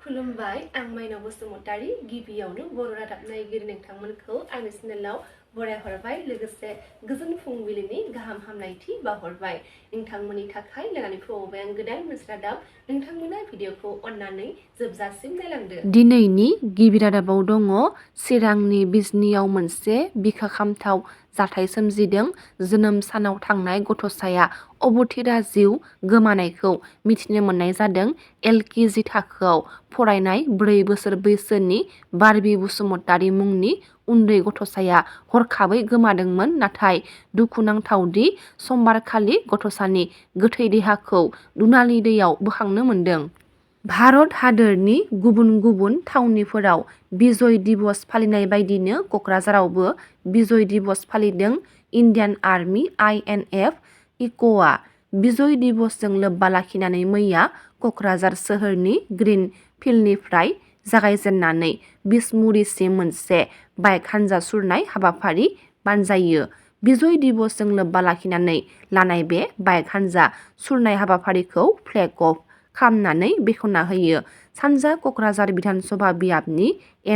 खुलुमबाय आं माइनाव बसुमतारी गिबियावनो बर' रादाब नायगिरि नोंथांमोनखौ आंनि चेनेलाव बरायहरबाय लोगोसे गोजोन फुंबिलिनि गाहाम हामलायथि बावहरबाय नोंथांमोननि थाखाय लानानै फैबाय आं गोदान मोनसे रादाब नोंथांमोना भिडिअखौ अननानै जोबजासिम नायलांदो। दिनैनि गिबि रादाबाव दङ चिरांनि बिजनियाव मोनसे बिखा खामथाव जाथाय सोमजिदों। जोनोम सानाव थांनाय गथ'साया अबथिरा जिउ गोमानायखौ मिथिनो मोननाय जादों। LKG थाखोआव फरायनाय 4 बोसोर बैसोनि बारबि बसुमतारी मुंनि उन्दै गथ'साया हरखाबै गोमादोंमोन। नाथाय दुखुनांथावदि समबारखालि गथ'सानि गोथै देहाखौ दुनालि दैयाव बोखांनो मोन्दों। भारत हादोरनि गुबुन गुबुन थावनिफोराव बिजय दिवस फालिनाय बायदिनो क'क्राझारावबो बिजय दिवस फालिदों। इन्डियान आर्मी INF इक'आ बिजय दिवसजों लोब्बा लाखिनानै मैया क'क्राझार सोहोरनि ग्रीन फिल्डनिफ्राय जागायजेननानै बिसमुरिसिम मोनसे बाइक हानजा सुरनाय हाबाफारि बानजायो। बिजय दिवसजों लोब्बा लाखिनानै लानाय बे बाइक हानजा सुरनाय हाबाफारिखौ फ्लेग अफ खालामनानै बेखेवना होयो सानजा क'क्राझार बिधानसभा बियाबनि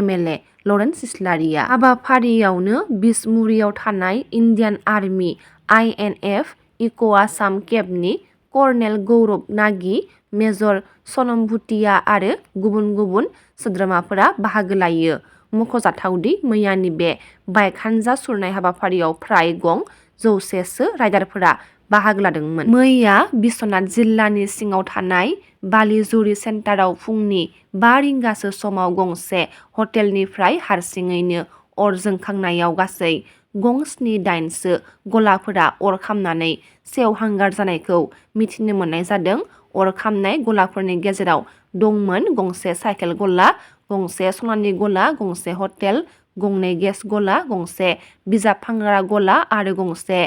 MLA लरेन्स इस्लारिया। हाबाफारियावनो बिसमुरियाव थानाय इन्डियान आर्मी INF इक' आसाम केम्पनि कर्नेल गौरब नागि, मेजर सनम भुटिया आरो गुबुन गुबुन सोद्रोमाफोरा बाहागो लायो। मख'जाथावदि मैयानि बे बाइक हानजा सुरनाय हाबाफारियाव फ्राय गं 100सो राइडारफोरा बाहागो लादोंमोन। मैया बिश्वनाथ जिल्लानि सिङाव थानाय बालिजुरि सेन्टाराव फुंनि 5 रिंगासो समाव गंसे हटेलनिफ्राय हारसिङैनो अर जोंखांनायाव गासै गं 7-8सो गलाफोरा अर खामनानै सेवहांगार जानायखौ मिथिनो मोननाय जादों। अर खामनाय गलाफोरनि गेजेराव दंमोन गंसे साइकेल गला, गंसे सनानि गला, गंसे हटेल, 2 गेस गला, गंसे बिजाब फानग्रा गला आरो गंसे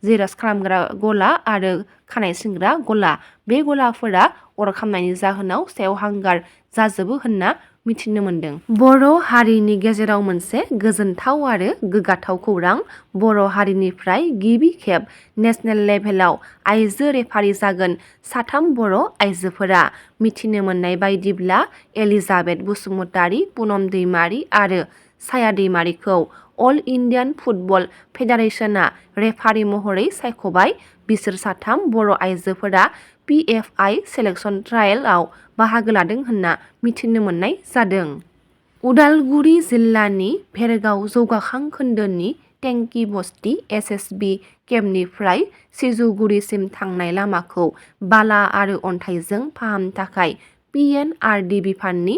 जिर'क्स खालामग्रा गला आरो खानाय सिनग्रा गला। बे गलाफोरा अर खामनायनि जाहोनाव सेवहांगार जाजोबो होनना मिथिनो मोन्दों। बर' हारिनि गेजेराव मोनसे गोजोनथाव आरो गोग्गाथाव खौरां। बर' हारिनिफ्राय गिबि खेब नेसनेल लेभेलाव आइजो रेफारि जागोन 3 बर' आइजोफोरा। मिथिनो मोननाय बायदिब्ला एलिजाबेथ बसुमतारी, पुनम दैमारि आरो साया दैमारिखौ अल इन्डियान फुटबल फेडारेशनआ रेफारि महरै सायख'बाय। बिसोर 3 बर' आइजोफोरा PFI सेलेक्शन ट्रायेलआव बाहागो लादों होनना मिथिनो मोननाय जादों। उदालगुरि जिल्लानि भेरगाव जौगाखां खोन्दोनि टेंकी बस्ती SSB केम्पनिफ्राय सिजुगुरिसिम थांनाय लामाखौ बाला आरो अन्थाइजों फाहामनो थाखाय PNRD बिफाननि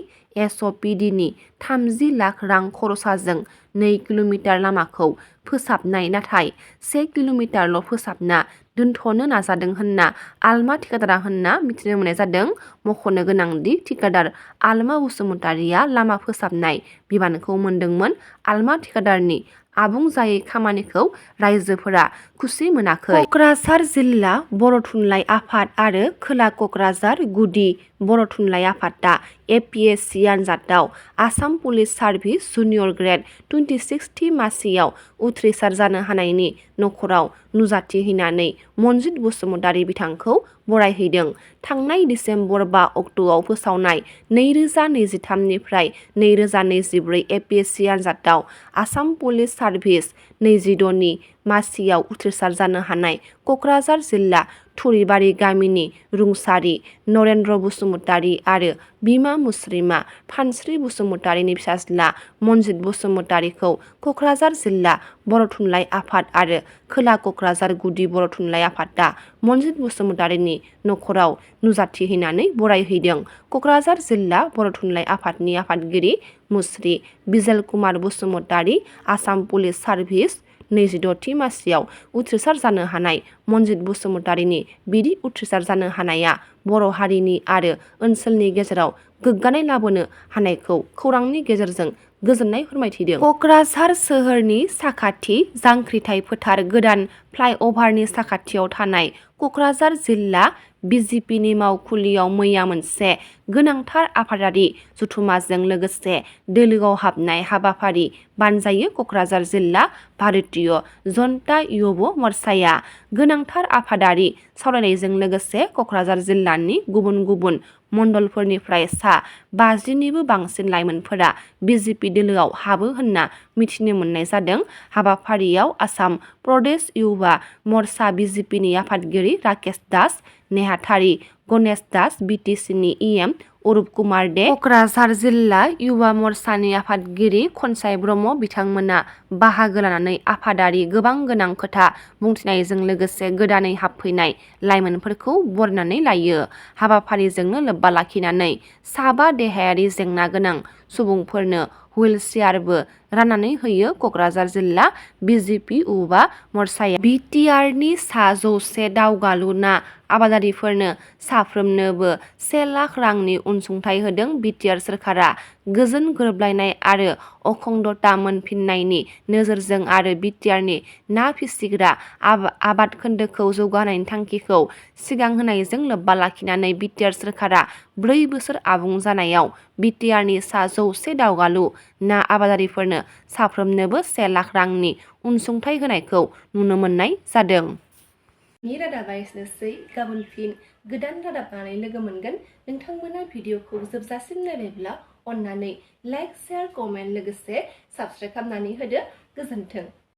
SOPDनि 30 लाख रां खरसाजों 2 किल'मिटार लामाखौ फोसाबनाय, नाथाय 1 किल'मिटारल' फोसाबना दोनथ'नो नाजादों होनना आलमा थिखादारा होनना मिथिनो मोननाय जादों। मख'नो गोनांदि थिखादार आलमा बसुमतारिया लामा फोसाबनाय बिबानखौ मोनदोंमोन। आलमा थिखादारनि आबुं जायै खामानिखौ रायजोफोरा खुसि मोनाखै। क'क्राझार जिल्ला बर' थुनलाइ आफाद आरो खोला क'क्राझार गुदि बर' थुनलाइ आफादआ APSC आनजादाव Assam police service junior grade 26 थि मासियाव उथ्रिसार जानो हानायनि नखराव नुजाथिहैनानै मनजित बसुमतारी बिथांखौ बरायहैदों। थांनाय दिसेम्बर 5 अक्ट'आव फोसावनाय 2023 निफ्राय 2024 APSC आनजादाव आसाम पुलिस सार्भिस 26 नि मासियाव उथ्रिसार जानो हानाय क'क्राझार जिल्ला थुरिबारि गामिनि रुंसारि नरेन्द्र बसुमतारी आरो बिमा मुस्रिमा फानस्रि बसुमतारीनि फिसाज्ला मनजित बसुमतारीखौ क'क्राझार जिल्ला बर' थुनलाइ आफाद आरो खोला क'क्राझार गुदि बर' थुनलाइ आफादआ मनजित बसुमतारीनि नखराव नुजाथिहैनानै बरायहैदों। क'क्राझार जिल्ला बर' थुनलाइ आफादनि आफादगिरि मुस्रि बिजेल कुमार बसुमतारी, आसाम पुलिस सार्भिस 26 थि मासियाव उथ्रिसार जानो हानाय मनजित बसुमतारीनि बिदि उथ्रिसार जानो हानाया बर' हारिनि आरो ओनसोलनि गेजेराव गोग्गानाय लाबोनो हानायखौ खौरांनि गेजेरजों गोजोननाय फोरमायथिदों। क'क्राझार सोहोरनि साखाथि जांख्रिथाय फोथार गोदान फ्लाइअभारनि साखाथियाव थानाय क'क्राझार जिल्ला बिजिपिनि मावखुलियाव मैया मोनसे गोनांथार आफादारि जथुमाजों लोगोसे दोलोआव हाबनाय हाबाफारि बानजायो क'क्राझार जिल्ला भारतीय जनता युव मर्चाया गोनांथार आफादारि सावरायनायजों लोगोसे क'क्राझार जिल्लानि गुबुन गुबुन मण्डलफोरनिफ्राय सा 50निबो बांसिन लाइमोनफोरा बिजेपि दोलोआव हाबो होनना मिथिनो मोननाय जादों। हाबाफारियाव आसाम प्रदेश युवा मर्चा बिजेपिनि आफादगिरि राकेश दास नेहाथारि, गणेश दास, बिटिसिनि इएम अरुप कुमार दे, क'क्राझार जिल्ला युवा मर्चानि आफादगिरि खनसाय ब्रह्म बिथांमोना बाहागो लानानै आफादारि गोबां गोनां खोथा बुंथिनायजों लोगोसे गोदानै हाबफैनाय लाइमोनफोरखौ बरनायनानै लायो। हाबाफारिजोंनो लोब्बा लाखिनानै 5 देहायारि जेंना गोनां सुबुंफोरनो हुइल चेयारबो राननानै होयो क'क्राझार जिल्ला बिजेपि युवा मर्चाया। बिटिआरनि सा 100 दावगालु ना आबादारिफोरनो साफ्रोमनोबो 1 लाख रांनि अनसुंथाइ होदों बिटिआर सोरखारा। गोजोन गोरोबलायनाय आरो अखंडता मोनफिननायनि नोजोरजों आरो बिटिआरनि ना फिसिग्रा आबाद खोन्दोखौ जौगाहोनायनि थांखिखौ सिगांहोनायजों लोब्बा लाखिनानै बिटिआर सोरखारा 4 बोसोर आबुं जानायाव बिटिआरनि सा 100 दावगालु ना आबादारिफोरनो साफ्रोमनोबो 1 लाख रांनि अनसुंथाइ होनायखौ नुनो मोननाय जादों। रादाबा एसेनोसै। गाबोन फिन गोदान रादाब लानानै लोगो मोनगोन। नोंथांमोना भिडिअखौ जोबजासिम नायबायब्ला अन्नानै लाइक, शेयार, कमेन्ट लोगोसे साबस्क्राइब खालामनानै होदो। गोजोन्थों।